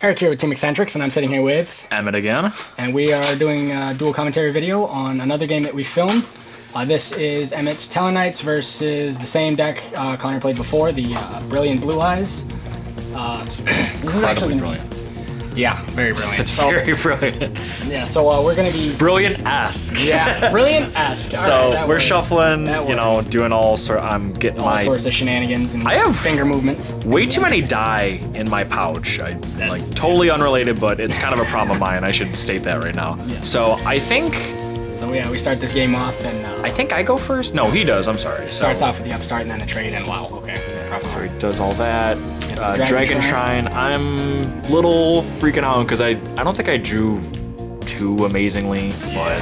Eric here with Team Eccentrics, and I'm sitting here with Emmett again. And we are doing a dual commentary video on another game that we filmed. This is Emmett's TELLARKNIGHT versus the same deck Connor played before, the Brilliant Blue Eyes. This is actually brilliant. Yeah, very brilliant. It's very brilliant. Yeah, so we're going to be... Brilliant-esque. Yeah, brilliant-esque. So right, we're shuffling, you know, doing all sorts. I'm getting all sorts of shenanigans and I have finger movements. Way too many die in my pouch. Like totally unrelated, but it's kind of a problem of mine. I should state that right now. Yeah. So I think... So yeah, we start this game off and... I think I go first? No, he does. I'm sorry. Starts off with the upstart and then a trade and wow, okay. Yeah, so he does all that. Dragon Shrine. I'm a little freaking out because I don't think I drew too amazingly, but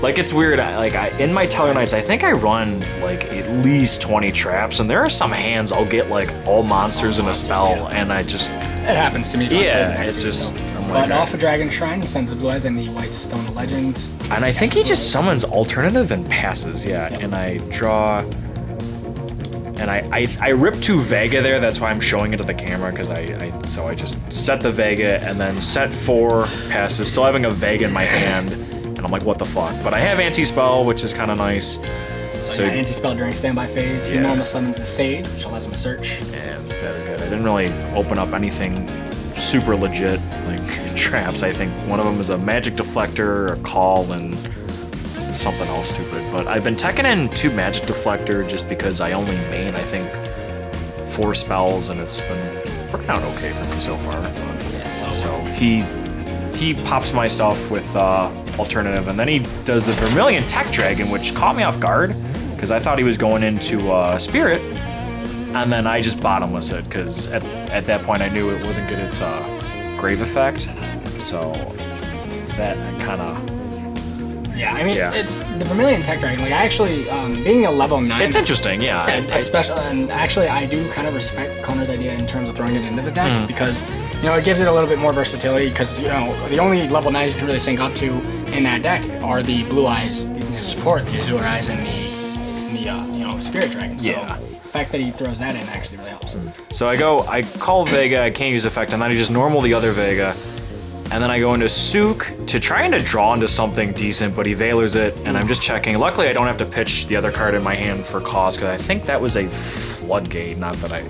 like it's weird. In my TELLARKNIGHTs, I think I run like at least 20 traps, and there are some hands I'll get like all monsters in a spell, and I just... It happens to me. Yeah, it's just... But off of Dragon Shrine, he sends the Blue Eyes and the White Stone of Legend. And I think he just summons Alternative and passes, yeah. Yep. And I draw... And I rip 2 Vega there, that's why I'm showing it to the camera, because so I just set the Vega and then set 4 passes, still having a Vega in my hand, and I'm like, what the fuck? But I have Anti-Spell, which is kind of nice. So yeah, Anti-Spell during standby phase. He normal summons the Sage, which allows him to search. And that is good. I didn't really open up anything super legit, like traps. I think one of them is a Magic Deflector, a Call, and something else stupid. But I've been teching in 2 Magic Deflector just because I only main, I think, 4 spells, and it's been working out okay for me so far. So he pops my stuff with Alternative, and then he does the Vermilion Tech Dragon, which caught me off guard because I thought he was going into Spirit, and then I just bottomless it because at that point I knew it wasn't good. It's Grave Effect, so that kind of... Yeah, I mean, it's the Vermilion Tech Dragon. Like, I actually, being a level 9... It's interesting, yeah. And actually, I do kind of respect Connor's idea in terms of throwing it into the deck, because, you know, it gives it a little bit more versatility, because, you know, the only level 9s you can really sync up to in that deck are the Blue Eyes, the support, the Azure Eyes, and the you know, Spirit Dragon. So the fact that he throws that in actually really helps. So I call Vega, I can't use effect, and then I just normal the other Vega. And then I go into Sook to trying to draw into something decent, but he Valors it, and I'm just checking. Luckily, I don't have to pitch the other card in my hand for cost, because I think that was a Floodgate, not that I...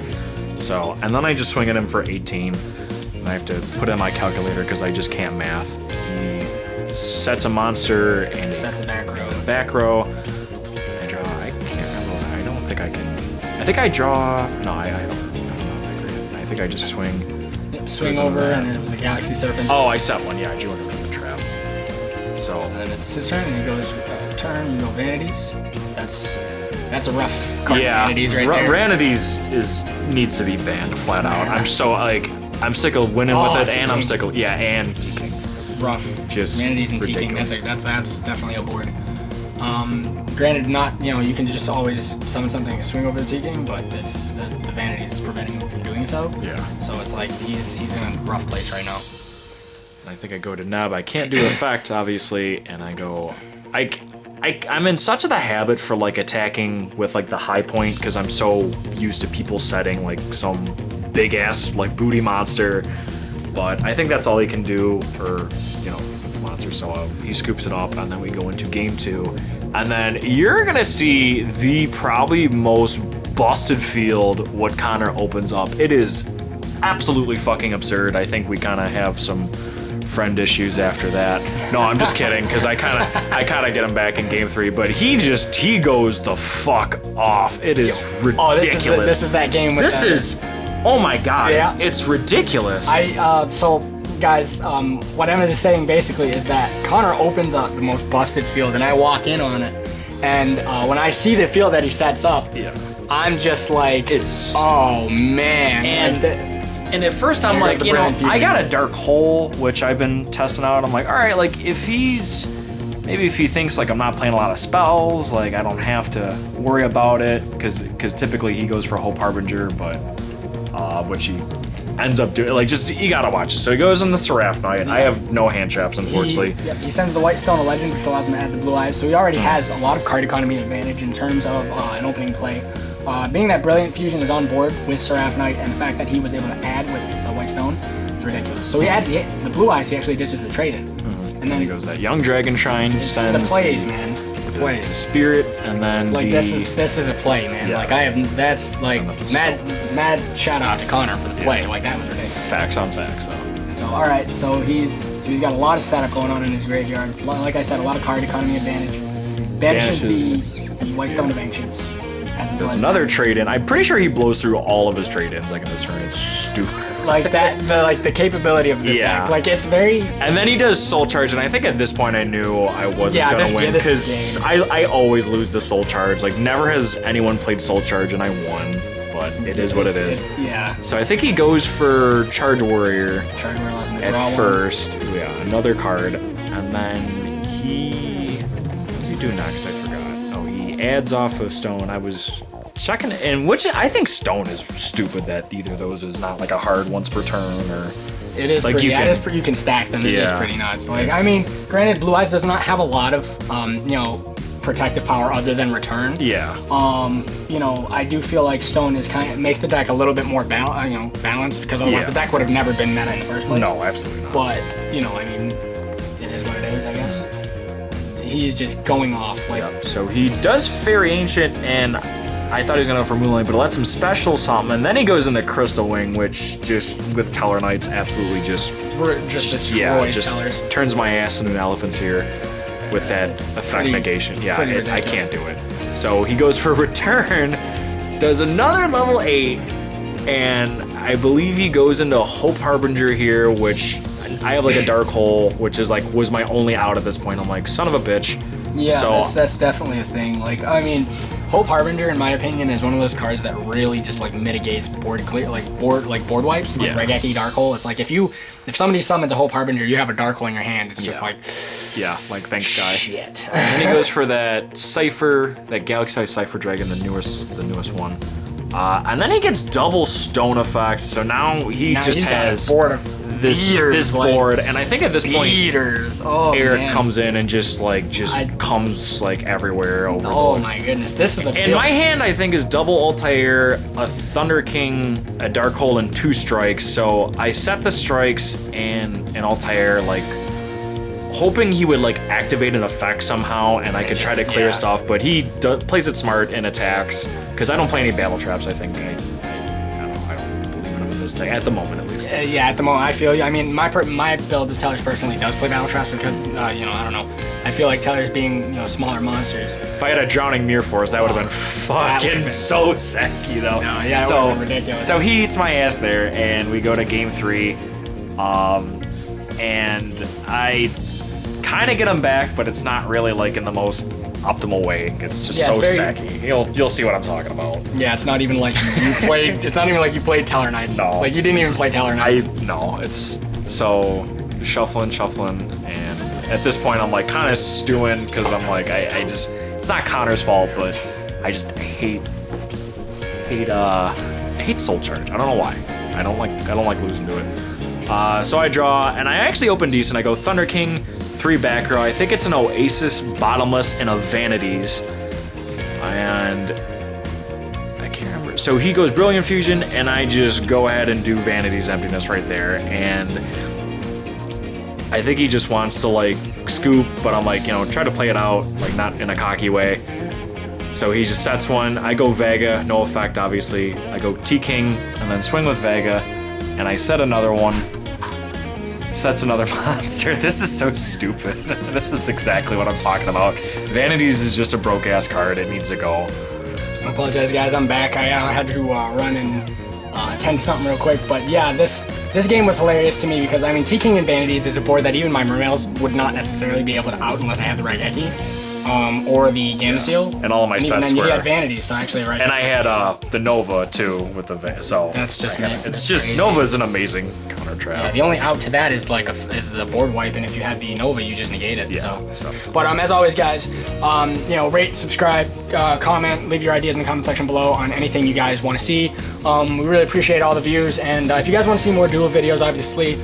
So, and then I just swing at him for 18, and I have to put it in my calculator because I just can't math. He sets a monster, and sets a back row. Back row. I draw, I can't remember, I don't think I can... I think I draw... No, I don't know. I think I just swing... Swing over, and then it was a Galaxy Serpent. Oh, I set one, yeah, I drew another trap. So. And then it's his turn, and he goes turn, you go Vanities. That's a rough card. Yeah, Vanities right there. Vanities needs to be banned flat out. I'm so, like, I'm sick of winning with it, and I'm sick of, and teaking. Rough. Just Vanities and teaking, that's definitely a board. Granted, not, you know, you can just always summon something and swing over the Teaking, but the Vanities is preventing him from doing so. Yeah. So it's like he's in a rough place right now. I think I go to Nub. I can't do effect, obviously, and I go... I'm in such a habit for, like, attacking with, like, the high point, because I'm so used to people setting, like, some big-ass, like, booty monster, but I think that's all he can do, or, you know, monster, so he scoops it up, and then we go into game 2, and then you're gonna see the probably most busted field what Connor opens up. It is absolutely fucking absurd. I think we kind of have some friend issues after that. No, I'm just kidding, because I kind of get him back in game 3, but he goes the fuck off. It is ridiculous. Oh, this is that game with oh my god, it's ridiculous. So guys, what Emmett is saying basically is that Connor opens up the most busted field, and I walk in on it, and when I see the field that he sets up, I'm just like, oh man. And at first I'm like, you know, I got a Dark Hole, which I've been testing out. I'm like, all right, like if he thinks like I'm not playing a lot of spells, like I don't have to worry about it, because typically he goes for Hope Harbinger, but which he ends up doing, like, just, you gotta watch it. So he goes in the TELLARKNIGHT. I have no hand traps, unfortunately. He sends the White Stone of Legend, which allows him to add the blue eyes. So he already has a lot of card economy advantage in terms of an opening play. Being that Brilliant Fusion is on board with TELLARKNIGht, and the fact that he was able to add with the White Stone is ridiculous. So he had the blue eyes, he actually ditches the trade in. And then he goes that Young Dragon Shrine, sends the plays, man. The plays. Spirit, and then like this is a play, man. Yeah. Like that's like mad shout out to Connor for the play. Like that was ridiculous. Facts on facts, though. So all right, so he's got a lot of setup going on in his graveyard. Like I said, a lot of card economy advantage. Banishes the White Stone of Ancients. There's another trade-in. I'm pretty sure he blows through all of his trade-ins like in this turn. It's stupid. Like that, the capability of the deck. Like it's very. And then he does Soul Charge, and I think at this point I knew I wasn't gonna win because I always lose the Soul Charge. Like never has anyone played Soul Charge and I won, but it is what it is. Yeah. So I think he goes for Charge Warrior. Charge Warrior allows him to at draw first. One. Yeah, another card, and then what does he do next? I forgot. Oh, he adds off of Stone. I was checking, and which I think Stone is stupid that either of those is not like a hard once per turn or. It is like pretty, you can stack them. It is pretty nuts. Like I mean, granted, Blue Eyes does not have a lot of protective power other than return. Yeah. I do feel like Stone is makes the deck a little bit more balanced because otherwise the deck would have never been meta in the first place. No, absolutely not. But I mean, it is what it is, I guess. He's just going off like. Yep. So he does Fairy Ancient, and I thought he was gonna go for Moonlight, but it lets him special something, and then he goes into Crystal Wing, which just with Tellarknights absolutely just destroys Tellers. Turns my ass into an elephant's ear with that effect negation. Yeah, I can't do it. So he goes for Return, does another level 8, and I believe he goes into Hope Harbinger here, which I have like a Dark Hole, which is was my only out at this point. I'm like, son of a bitch. Yeah, so, that's definitely a thing. Like, I mean, Hope Harbinger, in my opinion, is one of those cards that really just mitigates board clear, board wipes. Like Regeki Dark Hole. It's like if somebody summons a Hope Harbinger, you have a Dark Hole in your hand. It's just thanks, guy. Shit. And then he goes for that Cypher, that Galaxy Cypher Dragon, the newest one. And then he gets double Stone effect. So now he just has this board, and I think at this point Eric comes in and just comes everywhere over. Oh my goodness, this is a. And my hand I think is double Altair, a Thunder King, a Dark Hole, and 2 strikes. So I set the strikes and an Altair hoping he would activate an effect somehow, and I could try to clear stuff. But he plays it smart and attacks because I don't play any battle traps. I think I don't believe in him at this day at the moment, at least. At the moment I feel you. I mean, my build of Tellers personally does play battle traps because I don't know. I feel like Tellers being smaller monsters. If I had a Drowning Mirror Force, that would have been fucking so sacky though. No, it would have been ridiculous. So he eats my ass there, and we go to game 3, and I kind of get him back, but it's not really in the most optimal way. It's just so sacky. You'll see what I'm talking about. Yeah, it's not even like you played. It's not even like you played Tellarknights. No, you didn't even play Tellarknights. No, it's so shuffling, and at this point I'm kind of stewing because I'm I just it's not Connor's fault, but I just hate Soul Charge. I don't know why. I don't like losing to it. So I draw, and I actually open decent. I go Thunder King, 3 back row. I think it's an Oasis, Bottomless, and a Vanities. And I can't remember. So he goes Brilliant Fusion, and I just go ahead and do Vanities Emptiness right there. And I think he just wants to scoop, but I'm try to play it out, not in a cocky way. So he just sets one. I go Vega, no effect, obviously. I go T-King, and then swing with Vega, and I set another one. Sets another monster. This is so stupid. This is exactly what I'm talking about. Vanities is just a broke-ass card. It needs to go. I apologize, guys. I'm back. I had to run and attend to something real quick. But yeah, this game was hilarious to me because, I mean, T-King and Vanities is a board that even my Mermails would not necessarily be able to out unless I had the Regeki. or the Gamma Seal. And all of my and sets then you were. had Vanities, so actually, right. And I had the Nova too with the so. That's just it's that's just crazy. Nova's an amazing counter Yeah, trap. the only out to that is like is a board wipe, and if you have the Nova, you just negate it. Yeah, So. But as always, guys, rate, subscribe, comment, leave your ideas in the comment section below on anything you guys want to see. We really appreciate all the views, and if you guys want to see more duel videos, obviously,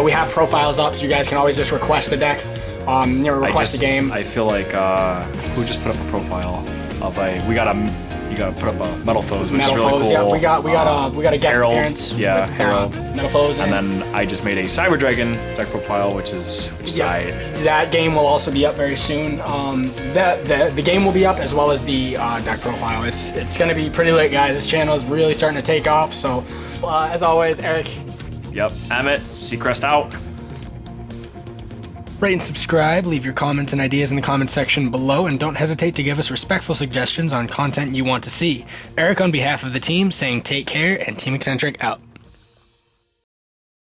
we have profiles up, so you guys can always just request a deck, request a game. I feel like who just put up a profile of you gotta put up a Metal Foes, which is really cool. Yeah, we got a guest Harold, appearance. yeah, with, Harold. Metal Foes, And then I just made a Cyber Dragon deck profile, which is that game will also be up very soon. The game will be up as well as the deck profile. It's gonna be pretty lit, guys. This channel is really starting to take off. So as always, Eric. Yep, Emmett, Seacrest out. Rate and subscribe, leave your comments and ideas in the comment section below, and don't hesitate to give us respectful suggestions on content you want to see. Eric on behalf of the team saying take care, and Team Eccentric out.